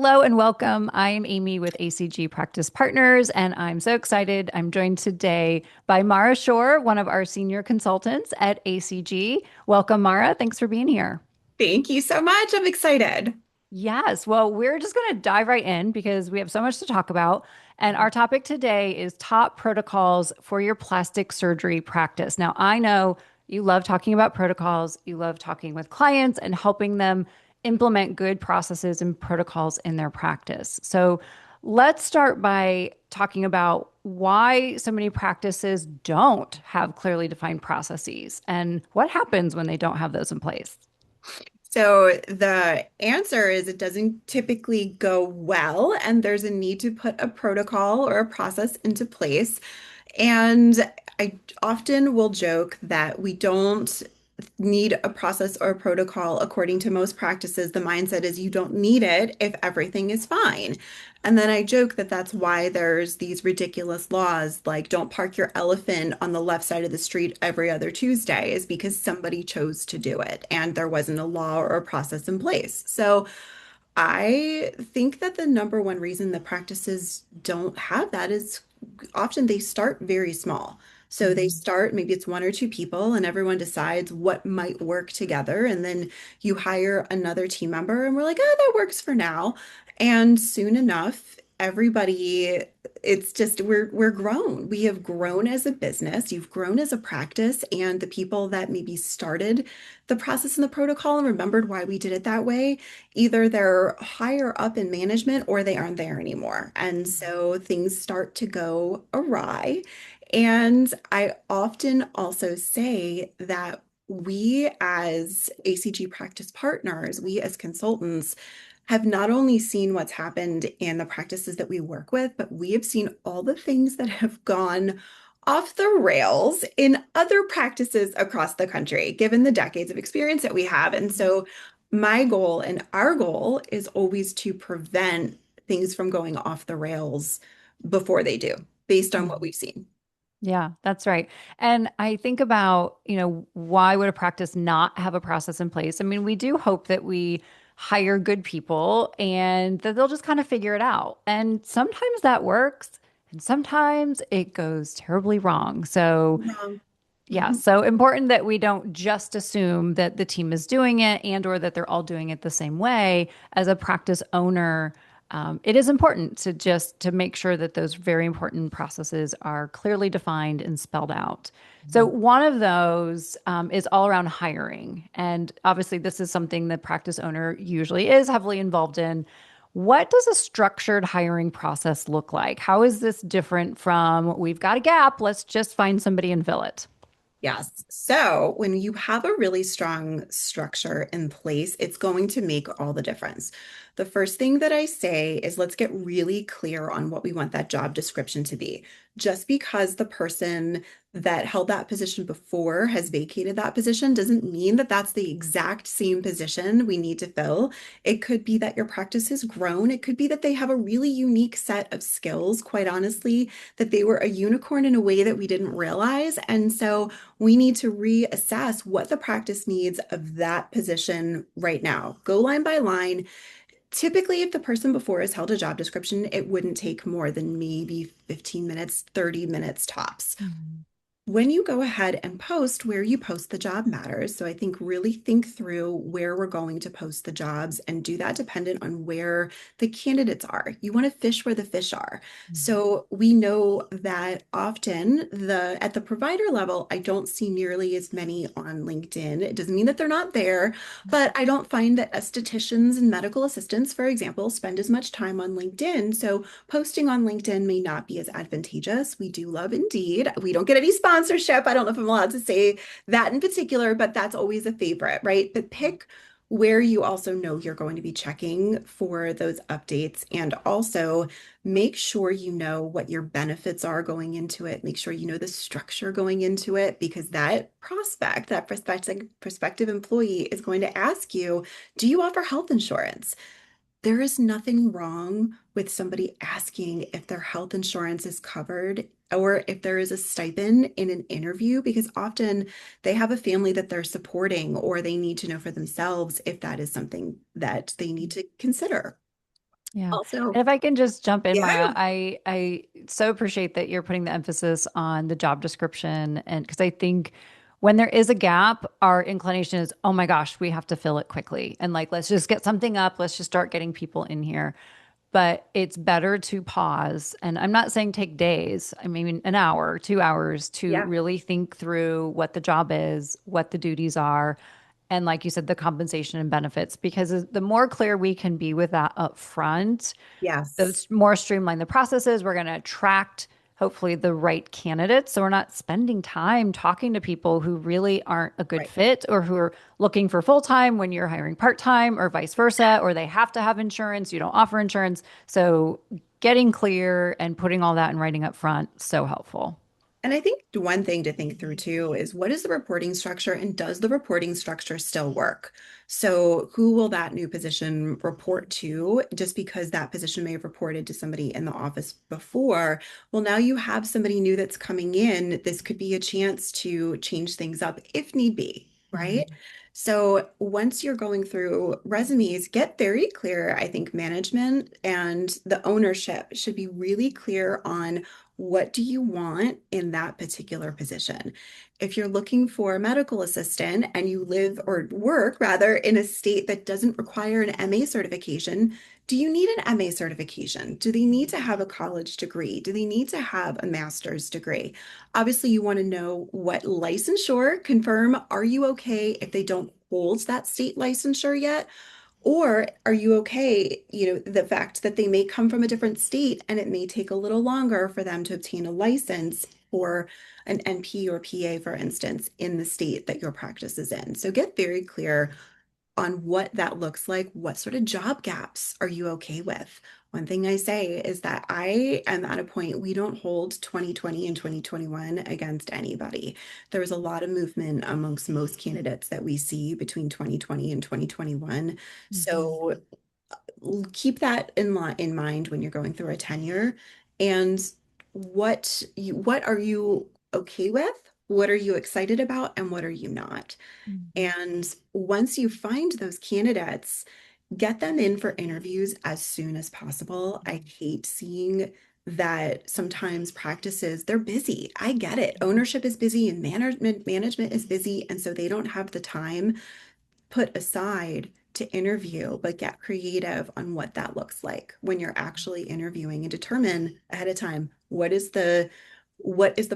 Hello and welcome. I am Amy with ACG Practice Partners, and I'm so excited. I'm joined today by Mara SHORR, one of our senior consultants at ACG. Welcome, Mara. Thanks for being here. Thank you so much. I'm excited. Yes, well, we're just going to dive right in because we have so much to talk about. And our topic today is top protocols for your plastic surgery practice. Now, I know you love talking about protocols, you love talking with clients and helping them implement good processes and protocols in their practice. So, let's start by talking about why so many practices don't have clearly defined processes and what happens when they don't have those in place. So the answer is it doesn't typically go well, and there's a need to put a protocol or a process into place. And I often will joke that we don't need a process or a protocol. According to most practices, the mindset is you don't need it if everything is fine. And then I joke that that's why there's these ridiculous laws like don't park your elephant on the left side of the street every other Tuesday, is because somebody chose to do it and there wasn't a law or a process in place. So I think that the number one reason the practices don't have that is often they start very small. So they start, maybe it's one or two people, and everyone decides what might work together. And then you hire another team member, and we're like, oh, that works for now. And soon enough, everybody, it's just we're grown. We have grown as a business, you've grown as a practice, and the people that maybe started the process and the protocol and remembered why we did it that way, either they're higher up in management or they aren't there anymore. And so things start to go awry. And I often also say that we as ACG practice partners, we as consultants, have not only seen what's happened in the practices that we work with, but we have seen all the things that have gone off the rails in other practices across the country, given the decades of experience that we have. And so my goal and our goal is always to prevent things from going off the rails before they do, based on what Mhm. we've seen. Yeah, that's right. And I think about, why would a practice not have a process in place? I mean, we do hope that we hire good people and that they'll just kind of figure it out. And sometimes that works, and sometimes it goes terribly wrong. So, Wrong. yeah, so important that we don't just assume that the team is doing it and or that they're all doing it the same way. As a practice owner, it is important to just to make sure that those very important processes are clearly defined and spelled out. So Mhm. one of those is all around hiring, and obviously this is something the practice owner usually is heavily involved in. What does a structured hiring process look like? How is this different from we've got a gap, let's just find somebody and fill it? Yes. So when you have a really strong structure in place, it's going to make all the difference. The first thing that I say is let's get really clear on what we want that job description to be. Just because the person that held that position before has vacated that position doesn't mean that that's the exact same position we need to fill. It could be that your practice has grown. It could be that they have a really unique set of skills, quite honestly, that they were a unicorn in a way that we didn't realize. And so we need to reassess what the practice needs of that position right now. Go line by line. Typically, if the person before has held a job description, it wouldn't take more than maybe 15 minutes, 30 minutes tops. Mhm. When you go ahead and post, where you post the job matters. So I think really think through where we're going to post the jobs and do that dependent on where the candidates are. You want to fish where the fish are. So we know that often the at the provider level, I don't see nearly as many on LinkedIn. It doesn't mean that they're not there, but I don't find that estheticians and medical assistants, for example, spend as much time on LinkedIn. So posting on LinkedIn may not be as advantageous. We do love Indeed. We don't get any sponsorship. I don't know if I'm allowed to say that in particular, but that's always a favorite, right? But pick where you also know you're going to be checking for those updates, and also make sure you know what your benefits are going into it. Make sure you know the structure going into it, because that prospect, that prospective employee is going to ask you, do you offer health insurance? There is nothing wrong with somebody asking if their health insurance is covered or if there is a stipend in an interview, because often they have a family that they're supporting or they need to know for themselves if that is something that they need to consider. Yeah. Also, And if I can just jump in, Maya, yeah, I so appreciate that you're putting the emphasis on the job description. And because I think when there is a gap, our inclination is, oh my gosh, we have to fill it quickly. And like, let's just get something up. Let's just start getting people in here. But it's better to pause. And I'm not saying take days, I mean, an hour, 2 hours to yeah, really think through what the job is, what the duties are, and like you said, the compensation and benefits. Because the more clear we can be with that up front, yes, the more streamlined the process is. We're going to attract hopefully the right candidates. So we're not spending time talking to people who really aren't a good right. fit or who are looking for full time when you're hiring part time or vice versa, or they have to have insurance. You don't offer insurance. So getting clear and putting all that in writing up front, so helpful. And I think one thing to think through too is what is the reporting structure and does the reporting structure still work? So, who will that new position report to? Just because that position may have reported to somebody in the office before, well, now you have somebody new that's coming in. This could be a chance to change things up if need be, Mhm. right? So, once you're going through resumes, get very clear. I think management and the ownership should be really clear on what do you want in that particular position? If you're looking for a medical assistant and you live or work rather in a state that doesn't require an MA certification, do you need an MA certification? Do they need to have a college degree? Do they need to have a master's degree? Obviously, you want to know what licensure, confirm, are you okay if they don't hold that state licensure yet? Or are you okay, the fact that they may come from a different state and it may take a little longer for them to obtain a license for an NP or PA, for instance, in the state that your practice is in. So get very clear on what that looks like. What sort of job gaps are you okay with? One thing I say is that I am at a point we don't hold 2020 and 2021 against anybody. There was a lot of movement amongst most candidates that we see between 2020 and 2021. Mhm. So keep that in mind when you're going through a tenure and what are you okay with? What are you excited about and what are you not? Mhm. And once you find those candidates, get them in for interviews as soon as possible. I hate seeing that sometimes practices, they're busy. I get it. Ownership is busy and management is busy, and so they don't have the time put aside to interview, but get creative on what that looks like when you're actually interviewing and determine ahead of time what is the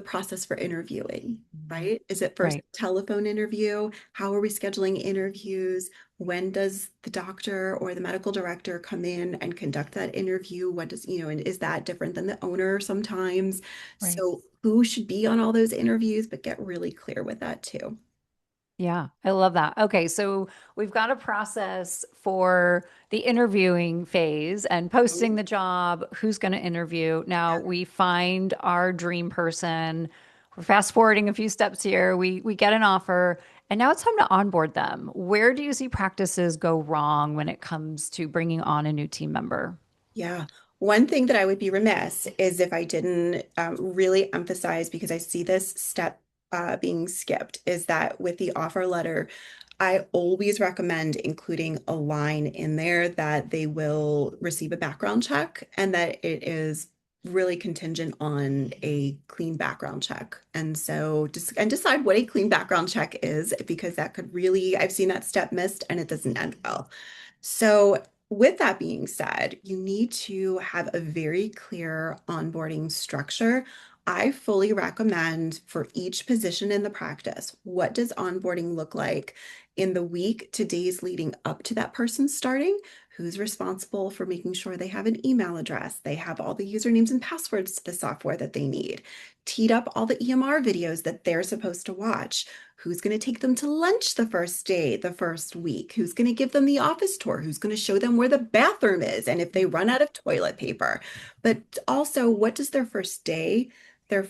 process for interviewing, Mhm. right? Is it first Right. telephone interview? How are we scheduling interviews? When does the doctor or the medical director come in and conduct that interview? What does, and is that different than the owner sometimes? Right. So who should be on all those interviews, but get really clear with that too. Yeah, I love that. Okay, so we've got a process for the interviewing phase and posting the job, who's going to interview. Now we find our dream person. We're fast forwarding a few steps here. We get an offer, and now it's time to onboard them. Where do you see practices go wrong when it comes to bringing on a new team member? Yeah. One thing that I would be remiss is if I didn't really emphasize, because I see this step being skipped, is that with the offer letter, I always recommend including a line in there that they will receive a background check and that it is really contingent on a clean background check. And so just and decide what a clean background check is, because that could really, I've seen that step missed and it doesn't end well. So, with that being said, you need to have a very clear onboarding structure. I fully recommend for each position in the practice, what does onboarding look like in the week to days leading up to that person starting? Who's responsible for making sure they have an email address? They have all the usernames and passwords to the software that they need. Teed up all the EMR videos that they're supposed to watch. Who's going to take them to lunch the first day, the first week? Who's going to give them the office tour? Who's going to show them where the bathroom is and if they run out of toilet paper? But also, what does their first day, their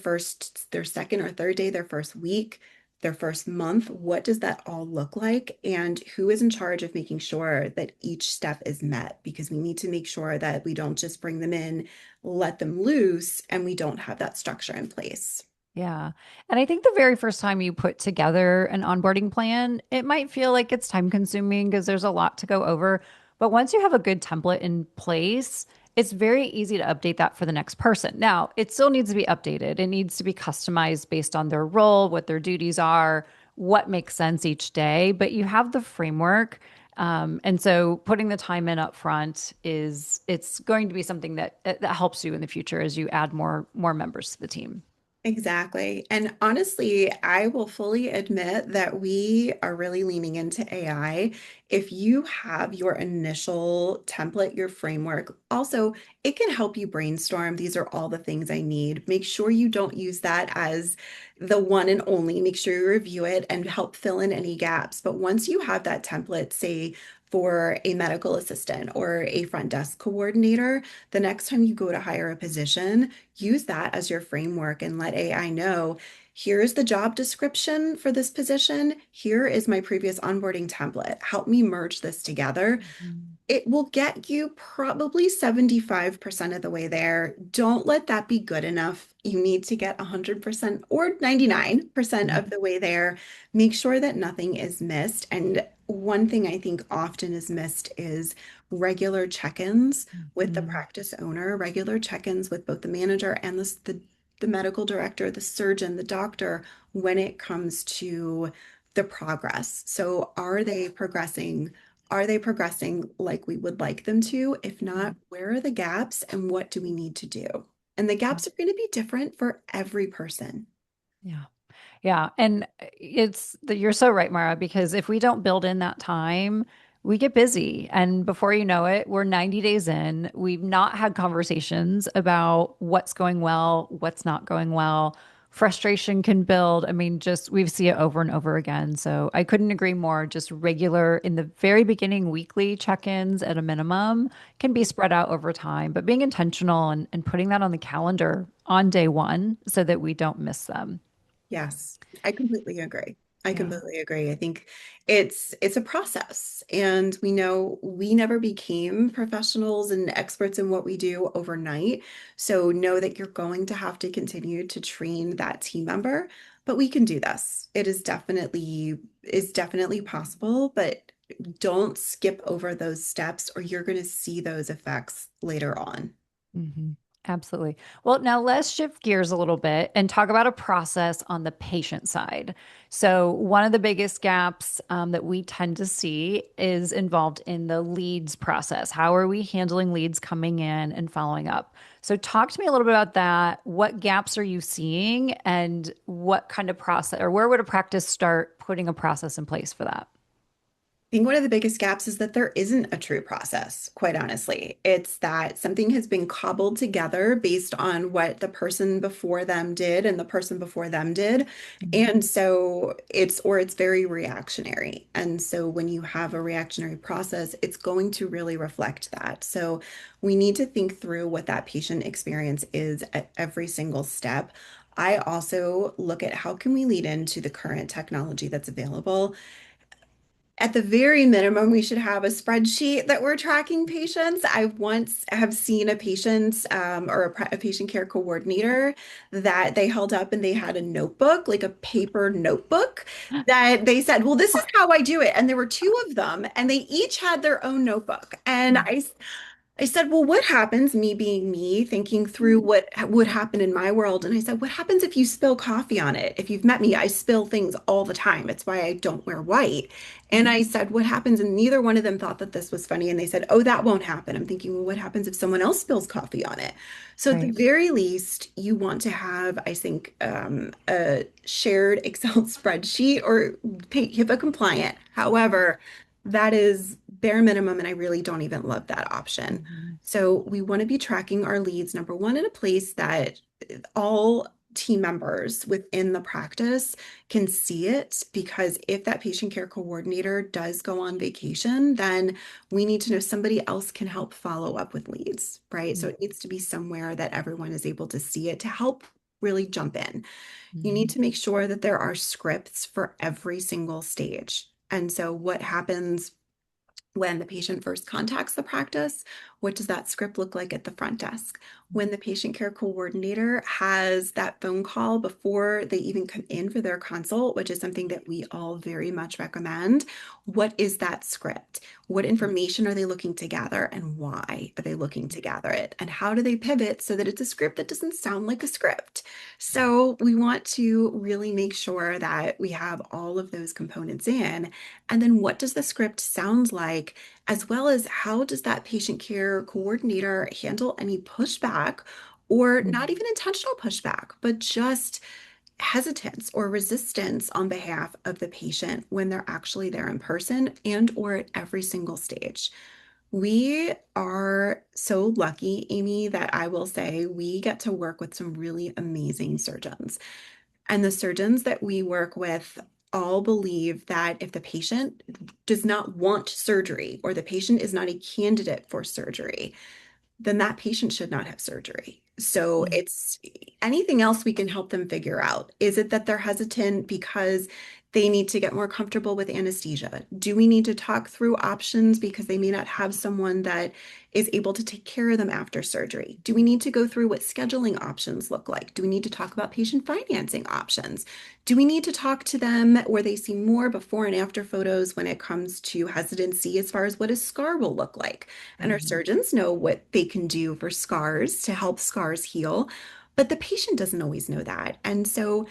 second or third day, their first week, their first month, what does that all look like? And who is in charge of making sure that each step is met? Because we need to make sure that we don't just bring them in, let them loose, and we don't have that structure in place. Yeah. And I think the very first time you put together an onboarding plan, it might feel like it's time consuming because there's a lot to go over. But once you have a good template in place, it's very easy to update that for the next person. Now, it still needs to be updated. It needs to be customized based on their role, what their duties are, what makes sense each day. But you have the framework. And so putting the time in up front is it's going to be something that helps you in the future as you add more members to the team. Exactly. And honestly, I will fully admit that we are really leaning into AI. If you have your initial template, your framework, also, it can help you brainstorm. These are all the things I need. Make sure you don't use that as the one and only. Make sure you review it and help fill in any gaps. But once you have that template, say, for a medical assistant or a front desk coordinator, the next time you go to hire a position, use that as your framework and let AI know, here's the job description for this position. Here is my previous onboarding template. Help me merge this together. Mhm. It will get you probably 75% of the way there. Don't let that be good enough. You need to get 100% or 99% Mhm. of the way there. Make sure that nothing is missed. And one thing I think often is missed is regular check-ins with the Mhm. practice owner, regular check-ins with both the manager and the medical director, the surgeon, the doctor, when it comes to the progress. So are they progressing? Are they progressing like we would like them to? If not, where are the gaps and what do we need to do? And the gaps are going to be different for every person. Yeah. Yeah. And you're so right, Mara, because if we don't build in that time, we get busy. And before you know it, we're 90 days in. We've not had conversations about what's going well, what's not going well. Frustration can build. I mean, just we see it over and over again. So I couldn't agree more. Just regular in the very beginning, weekly check-ins at a minimum can be spread out over time, but being intentional and putting that on the calendar on day one so that we don't miss them. Yes, I completely agree. I Yeah. completely agree. I think it's a process, and we know we never became professionals and experts in what we do overnight. So know that you're going to have to continue to train that team member, but we can do this. It is definitely possible, but don't skip over those steps or you're going to see those effects later on. hmm Absolutely. Well, now let's shift gears a little bit and talk about a process on the patient side. So, one of the biggest gaps that we tend to see is involved in the leads process. How are we handling leads coming in and following up? So, talk to me a little bit about that. What gaps are you seeing, and what kind of process, or where would a practice start putting a process in place for that? I think one of the biggest gaps is that there isn't a true process, quite honestly. It's that something has been cobbled together based on what the person before them did and the person before them did. And so it's very reactionary. And so when you have a reactionary process, it's going to really reflect that. So we need to think through what that patient experience is at every single step. I also look at how can we lead into the current technology that's available. At the very minimum, we should have a spreadsheet that we're tracking patients. I once have seen a patient or a patient care coordinator that they held up and they had a notebook, like a paper notebook, that they said, "Well, this is how I do it." And there were two of them, and they each had their own notebook. And I said, well, what happens, me being me, thinking through what would happen in my world? And I said, what happens if you spill coffee on it? If you've met me, I spill things all the time. It's why I don't wear white. And I said, what happens? And neither one of them thought that this was funny. And they said, oh, that won't happen. I'm thinking, well, what happens if someone else spills coffee on it? So at the Right. very least, you want to have, I think, a shared Excel spreadsheet or HIPAA compliant. However, that is bare minimum, and I really don't even love that option. Mhm. So we want to be tracking our leads, number one, in a place that all team members within the practice can see it, because if that patient care coordinator does go on vacation, then we need to know somebody else can help follow up with leads, right? So it needs to be somewhere that everyone is able to see it to help really jump in. You need Mhm. to make sure that there are scripts for every single stage. And so what happens When the patient first contacts the practice, what does that script look like at the front desk? When the patient care coordinator has that phone call before they even come in for their consult, which is something that we all very much recommend, what is that script? What information are they looking to gather and why are they looking to gather it? And how do they pivot so that it's a script that doesn't sound like a script? So we want to really make sure that we have all of those components in. And then what does the script sound like, as well as how does that patient care coordinator handle any pushback or not even intentional pushback, but just hesitance or resistance on behalf of the patient when they're actually there in person and or at every single stage. We are so lucky, Amy, that I will say we get to work with some really amazing surgeons. And the surgeons that we work with all believe that if the patient does not want surgery or the patient is not a candidate for surgery, then that patient should not have surgery. So Mhm. it's anything else we can help them figure out. Is it that they're hesitant because they need to get more comfortable with anesthesia? Do we need to talk through options because they may not have someone that is able to take care of them after surgery? Do we need to go through what scheduling options look like? Do we need to talk about patient financing options? Do we need to talk to them where they see more before and after photos when it comes to hesitancy as far as what a scar will look like? And our Mhm. surgeons know what they can do for scars to help scars heal, but the patient doesn't always know that. And so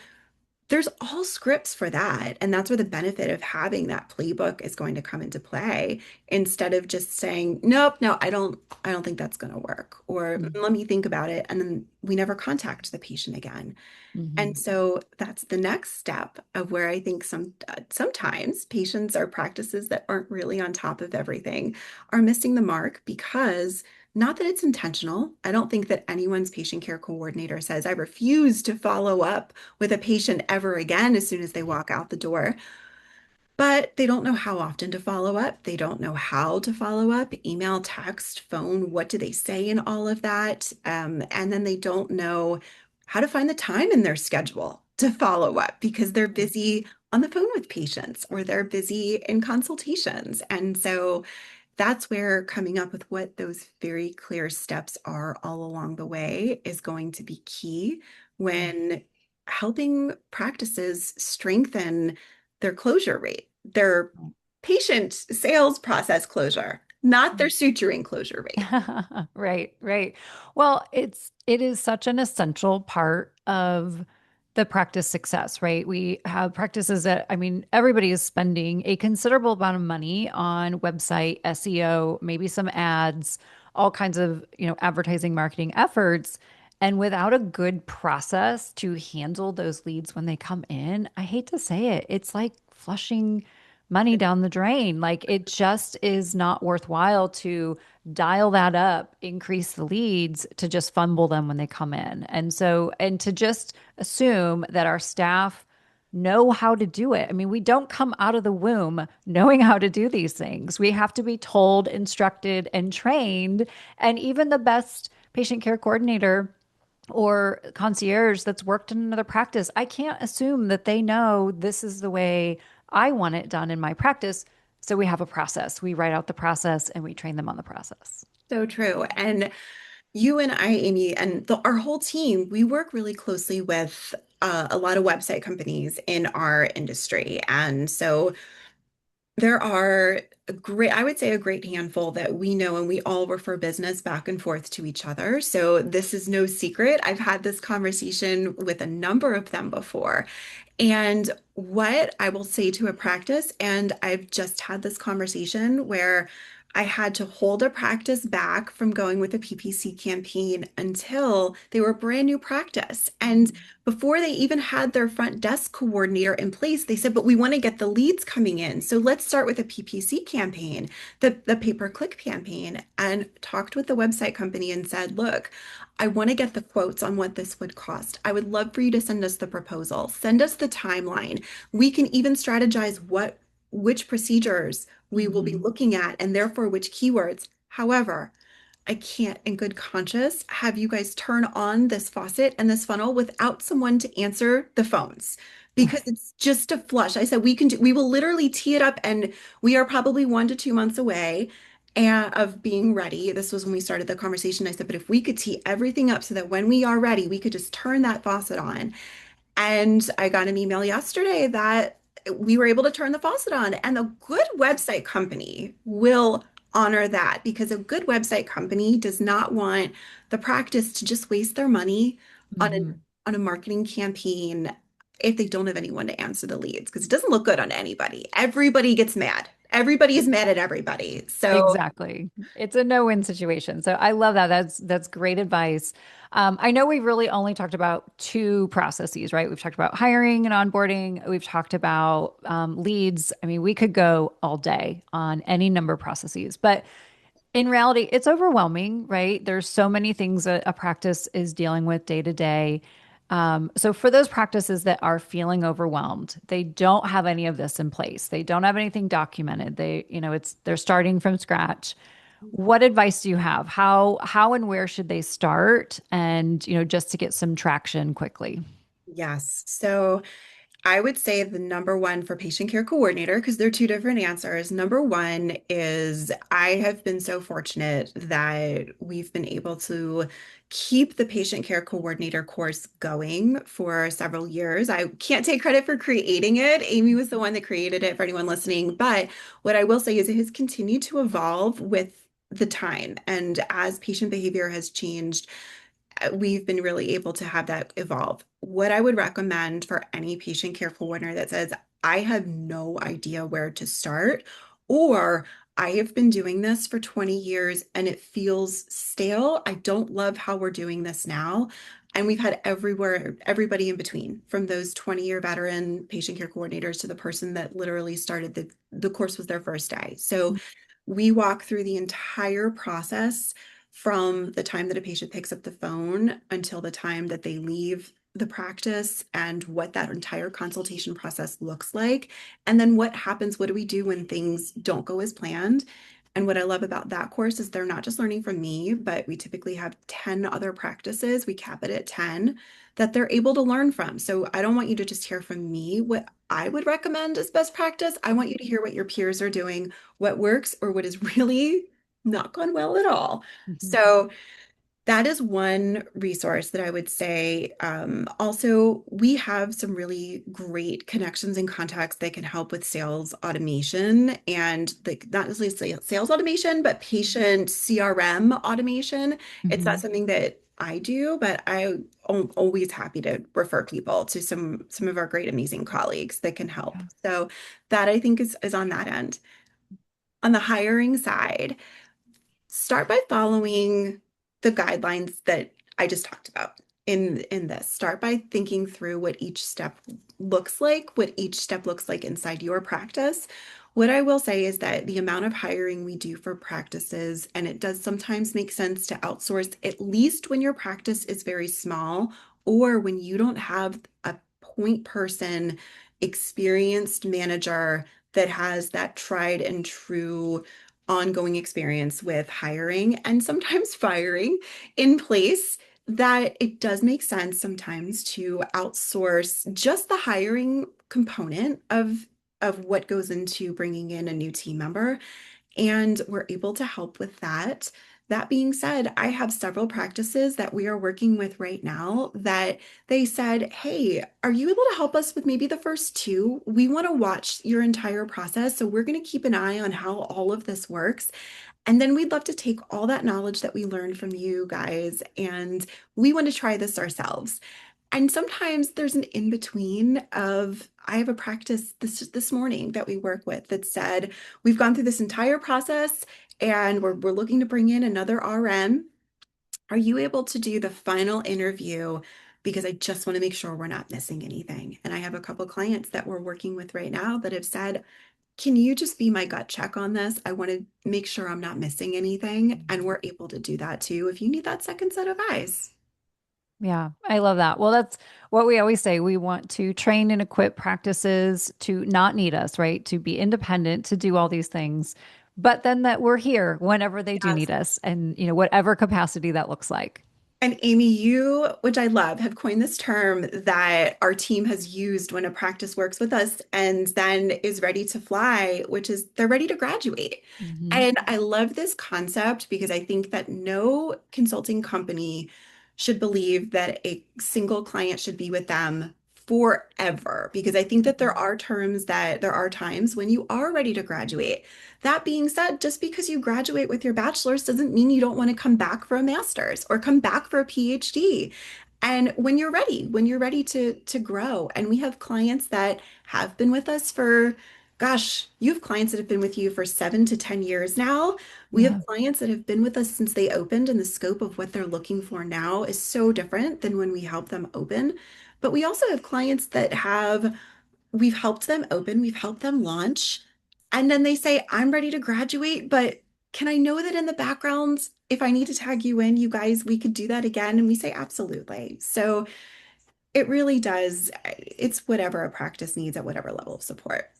there's all scripts for that. And that's where the benefit of having that playbook is going to come into play instead of just saying, nope, no, I don't think that's going to work. Or Mhm. let me think about it. And then we never contact the patient again. And Mhm. so that's the next step of where I think sometimes patients or practices that aren't really on top of everything are missing the mark because not that it's intentional. I don't think that anyone's patient care coordinator says, I refuse to follow up with a patient ever again as soon as they walk out the door. But they don't know how often to follow up. They don't know how to follow up, email, text, phone. What do they say in all of that? And then they don't know how to find the time in their schedule to follow up because they're busy on the phone with patients or they're busy in consultations. And so that's where coming up with what those very clear steps are all along the way is going to be key when helping practices strengthen their closure rate, their patient sales process closure, not their suturing closure rate. Right, right. Well, it is such an essential part of the practice success, right? We have practices that, I mean, everybody is spending a considerable amount of money on website SEO, maybe some ads, all kinds of, advertising marketing efforts. And without a good process to handle those leads when they come in, I hate to say it, it's like flushing money down the drain. Like it just is not worthwhile to dial that up, increase the leads to just fumble them when they come in. And so, and to just assume that our staff know how to do it. I mean, we don't come out of the womb knowing how to do these things. We have to be told, instructed, and trained. And even the best patient care coordinator or concierge that's worked in another practice, I can't assume that they know this is the way I want it done in my practice. So we have a process. We write out the process and we train them on the process. So true. And you and I, Amy, and our whole team, we work really closely with a lot of website companies in our industry. And so there are I would say a great handful that we know and we all refer business back and forth to each other. So this is no secret. I've had this conversation with a number of them before. And what I will say to a practice, and I've just had this conversation where I had to hold a practice back from going with a PPC campaign until they were a brand new practice. And before they even had their front desk coordinator in place, they said, but we want to get the leads coming in. So let's start with a PPC campaign, the pay-per-click campaign, and talked with the website company and said, look, I want to get the quotes on what this would cost. I would love for you to send us the proposal, send us the timeline. We can even strategize which procedures we will be Mm-hmm. looking at and therefore which keywords. However, I can't in good conscience have you guys turn on this faucet and this funnel without someone to answer the phones. because it's just a flush. I said we will literally tee it up, and we are probably 1 to 2 months away of being ready. This was when we started the conversation. I said, but if we could tee everything up so that when we are ready, we could just turn that faucet on. And I got an email yesterday that we were able to turn the faucet on, and a good website company will honor that because a good website company does not want the practice to just waste their money on a marketing campaign if they don't have anyone to answer the leads because it doesn't look good on anybody. Everybody gets mad. Everybody is mad at everybody. So Exactly. It's a no-win situation. So I love that. That's great advice. I know we've really only talked about two processes, right? We've talked about hiring and onboarding. We've talked about leads. I mean, we could go all day on any number of processes, but in reality, it's overwhelming, right? There's so many things that a practice is dealing with day to day. So for those practices that are feeling overwhelmed, they don't have any of this in place. They don't have anything documented. They're starting from scratch. What advice do you have? How and where should they start? And, just to get some traction quickly. yes. So I would say the number one for patient care coordinator, because they're two different answers. Number one is I have been so fortunate that we've been able to keep the patient care coordinator course going for several years. I can't take credit for creating it. Amy was the one that created it for anyone listening. But what I will say is it has continued to evolve with the time. And as patient behavior has changed, we've been really able to have that evolve. What I would recommend for any patient care coordinator that says, I have no idea where to start, or I have been doing this for 20 years and it feels stale. I don't love how we're doing this now. And we've had everybody in between, from those 20-year veteran patient care coordinators to the person that literally started the course was their first day. So we walk through the entire process from the time that a patient picks up the phone until the time that they leave the practice and what that entire consultation process looks like. And then what happens, what do we do when things don't go as planned? And what I love about that course is they're not just learning from me, but we typically have 10 other practices. We cap it at 10 that they're able to learn from. So I don't want you to just hear from me what I would recommend as best practice. I want you to hear what your peers are doing, what works, or what is really not gone well at all. Mhm. So that is one resource that I would say. Also, we have some really great connections and contacts that can help with sales automation and like not necessarily sales automation, but patient CRM automation. It's not Mhm. something that I do, but I'm always happy to refer people to some of our great, amazing colleagues that can help. Yeah. So that I think is on that end. On the hiring side, start by following the guidelines that I just talked about in this. Start by thinking through what each step looks like inside your practice. What I will say is that the amount of hiring we do for practices, and it does sometimes make sense to outsource, at least when your practice is very small or when you don't have a point person, experienced manager that has that tried and true ongoing experience with hiring and sometimes firing in place, that it does make sense sometimes to outsource just the hiring component of what goes into bringing in a new team member, and we're able to help with that. That being said, I have several practices that we are working with right now that they said, hey, are you able to help us with maybe the first two? We want to watch your entire process. So we're going to keep an eye on how all of this works. And then we'd love to take all that knowledge that we learned from you guys, and we want to try this ourselves. And sometimes there's an in between of I have a practice this morning that we work with that said, we've gone through this entire process and we're looking to bring in another RM. Are you able to do the final interview? Because I just want to make sure we're not missing anything. And I have a couple clients that we're working with right now that have said, can you just be my gut check on this? I want to make sure I'm not missing anything. And we're able to do that too if you need that second set of eyes. Yeah, I love that. Well, that's what we always say. We want to train and equip practices to not need us, right? To be independent, to do all these things, but then that we're here whenever they do Yes. need us and, whatever capacity that looks like. And Amy, you, which I love, have coined this term that our team has used when a practice works with us and then is ready to fly, which is they're ready to graduate. Hmm. And I love this concept because I think that no consulting company should believe that a single client should be with them forever. Because I think that there are times when you are ready to graduate. That being said, just because you graduate with your bachelor's doesn't mean you don't want to come back for a master's or come back for a PhD. And when you're ready to grow, and we have clients that have been with us for, gosh, you have clients that have been with you for 7 to 10 years now. We have Yeah. clients that have been with us since they opened, and the scope of what they're looking for now is so different than when we helped them open. But we also have clients that have we've helped them open, we've helped them launch, and then they say, I'm ready to graduate, but can I know that in the background, if I need to tag you in, you guys, we could do that again? And we say, absolutely. So it really does, it's whatever a practice needs at whatever level of support.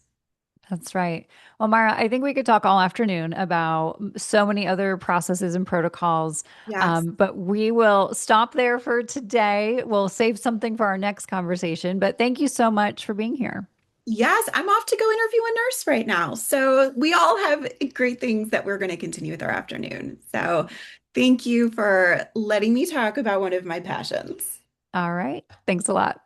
That's right. Well, Mara, I think we could talk all afternoon about so many other processes and protocols, Yes. but we will stop there for today. We'll save something for our next conversation. But thank you so much for being here. Yes, I'm off to go interview a nurse right now. So we all have great things that we're going to continue with our afternoon. So thank you for letting me talk about one of my passions. All right. Thanks a lot.